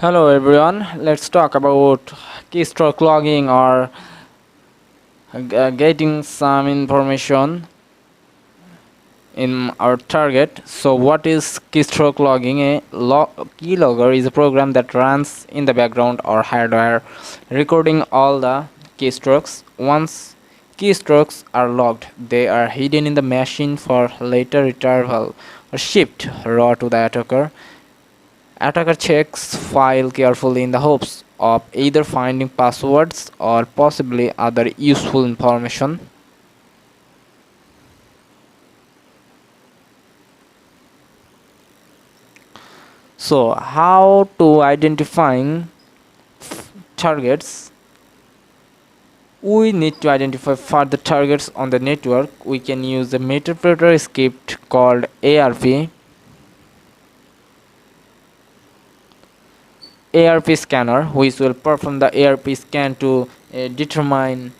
Hello everyone, let's talk about keystroke logging or getting some information in our target. So what is keystroke logging? Keylogger is a program that runs in the background or hardware, recording all the keystrokes. Once keystrokes are logged, they are hidden in the machine for later retrieval or shipped raw to the attacker. Attacker checks file carefully in the hopes of either finding passwords or possibly other useful information. So, how to identifying targets? We need to identify further targets on the network. We can use the interpreter script called ARP scanner, which will perform the ARP scan to determine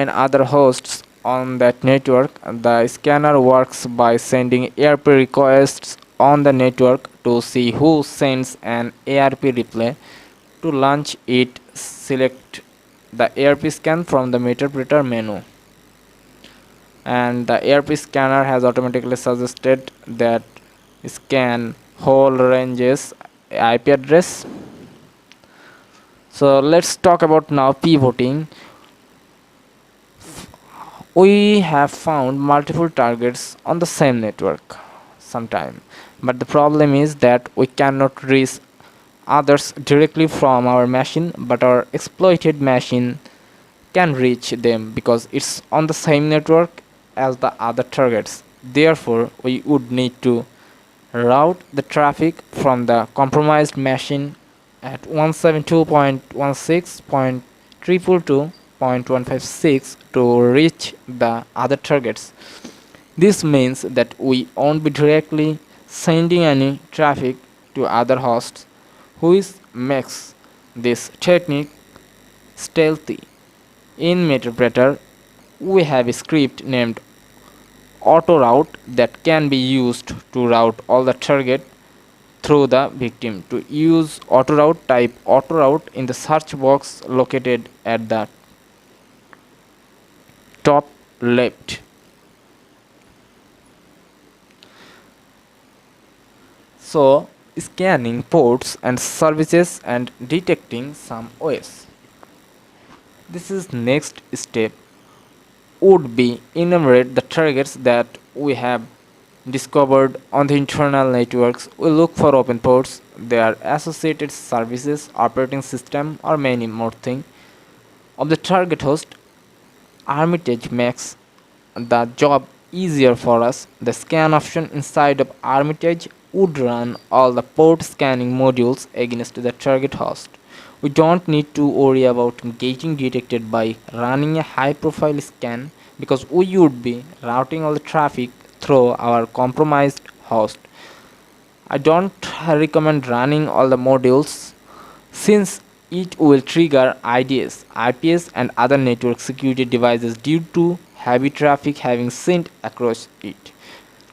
other hosts on that network. The scanner works by sending ARP requests on the network to see who sends an ARP reply. To launch it, select the ARP scan from the interpreter menu. And the ARP scanner has automatically suggested that scan whole ranges IP address. So let's talk about now pivoting. We have found multiple targets on the same network sometime, but the problem is that we cannot reach others directly from our machine, but our exploited machine can reach them because it's on the same network as the other targets. Therefore, we would need to route the traffic from the compromised machine at 172.16.222.156 to reach the other targets. This means that we won't be directly sending any traffic to other hosts, which makes this technique stealthy. In Meterpreter, we have a script named autoroute that can be used to route all the target through the victim. To use autoroute, type autoroute in the search box located at the top left. So, scanning ports and services and detecting some OS. This is next step would be enumerate the targets that we have discovered on the internal networks. We look for open ports, their associated services, operating system, or many more things. Of the target host, Armitage makes the job easier for us. The scan option inside of Armitage would run all the port scanning modules against the target host. We don't need to worry about getting detected by running a high profile scan because we would be routing all the traffic through our compromised host. I don't recommend running all the modules since it will trigger IDS, IPS, and other network security devices due to heavy traffic having sent across it.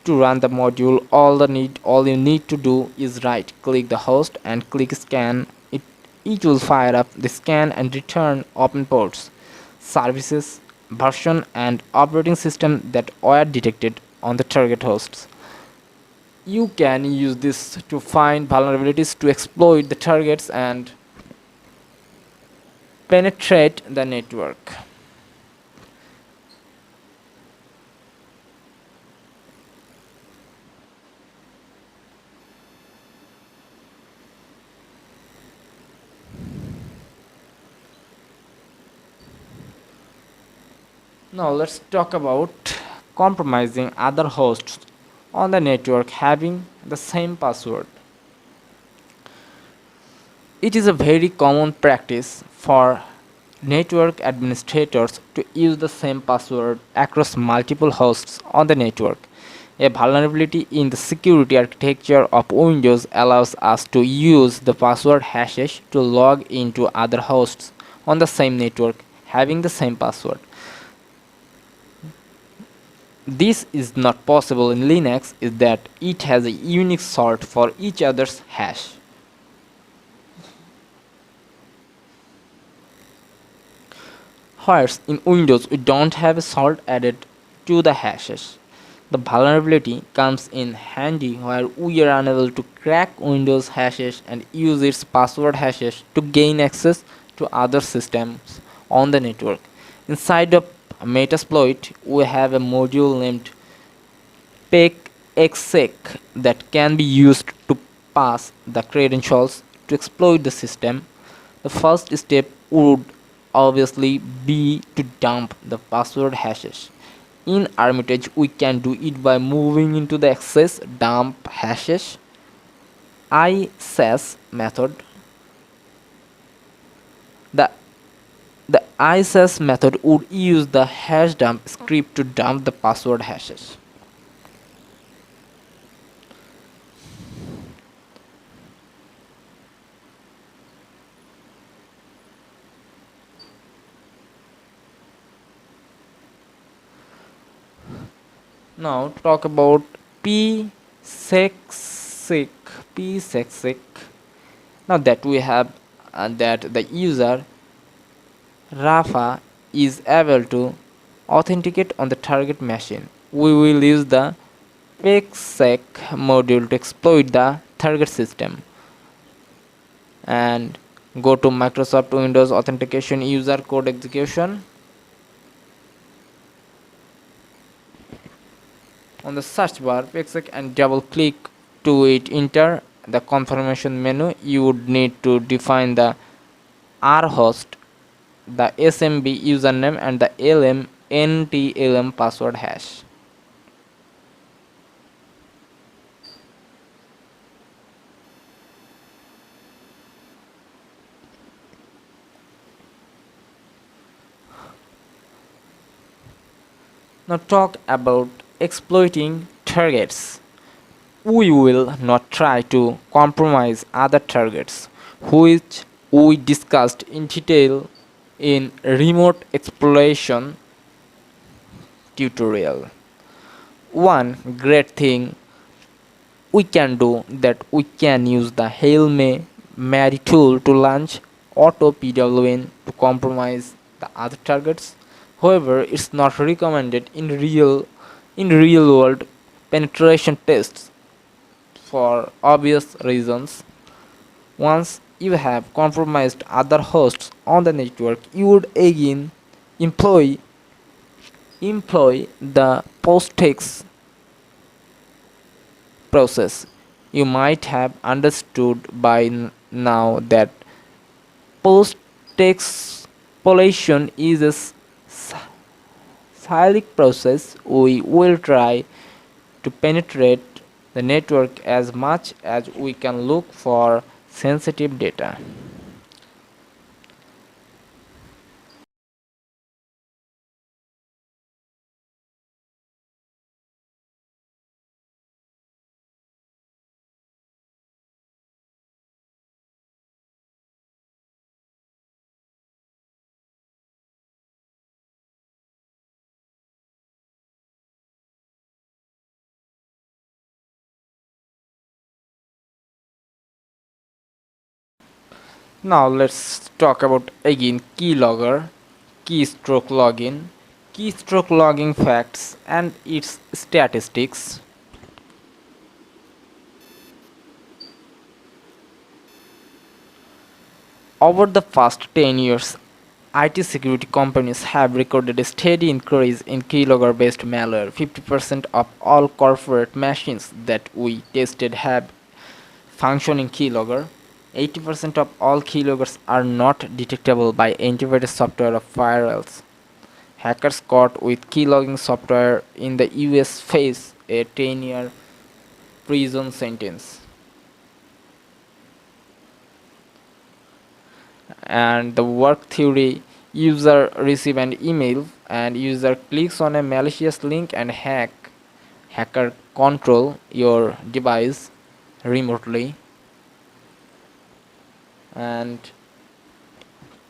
To run the module, all you need to do is right click the host and click scan. It will fire up the scan and return open ports, services, version, and operating system that were detected on the target hosts. You can use this to find vulnerabilities to exploit the targets and penetrate the network. Now let's talk about compromising other hosts on the network having the same password. It is a very common practice for network administrators to use the same password across multiple hosts on the network. A vulnerability in the security architecture of Windows allows us to use the password hashes to log into other hosts on the same network having the same password. This is not possible in Linux is that it has a unique sort for each other's hash. Whereas in Windows, we don't have a salt added to the hashes. The vulnerability comes in handy where we are unable to crack Windows hashes and use its password hashes to gain access to other systems on the network. Inside of Metasploit, we have a module named PEGexec that can be used to pass the credentials to exploit the system. The first step would obviously be to dump the password hashes. In Armitage, we can do it by moving into the access dump hashes ISAS method. The the ISAS method would use the hash dump script to dump the password hashes. Now talk about psexsic. psexsic. Now that we have that the user Rafa is able to authenticate on the target machine, we will use the psexsec module to exploit the target system and go to Microsoft Windows authentication user code execution. On the search bar, psexsec and double click to it. Enter the confirmation menu. You would need to define the rhost, the SMB username and the LM NTLM password hash. Now talk about exploiting targets. We will not try to compromise other targets, which we discussed in detail in remote exploration tutorial. One great thing we can do that we can use the Hail Mary tool to launch auto PWN to compromise the other targets. However, it's not recommended in real world penetration tests for obvious reasons. Once you have compromised other hosts on the network, you would again employ the posttext process. You might have understood by now that post-exfoliation is a cyclic process. We will try to penetrate the network as much as we can look for sensitive data. Now let's talk about again keylogger, keystroke login, keystroke logging facts and its statistics. Over the past 10 years, IT security companies have recorded a steady increase in keylogger based malware. 50% of all corporate machines that we tested have functioning keylogger. 80% of all keyloggers are not detectable by antivirus software or firewalls. Hackers caught with keylogging software in the US face a 10-year prison sentence. And the work theory: user receive an email and user clicks on a malicious link and hacker control your device remotely. And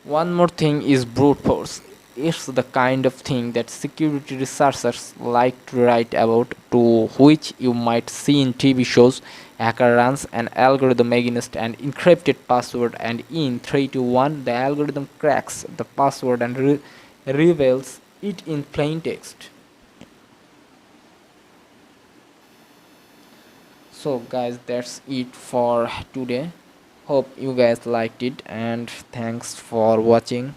one more thing is brute force. It's the kind of thing that security researchers like to write about, to which you might see in TV shows. Hacker runs an algorithm against an encrypted password, and in 3 to 1, the algorithm cracks the password and reveals it in plain text. So guys, that's it for today. Hope you guys liked it and thanks for watching.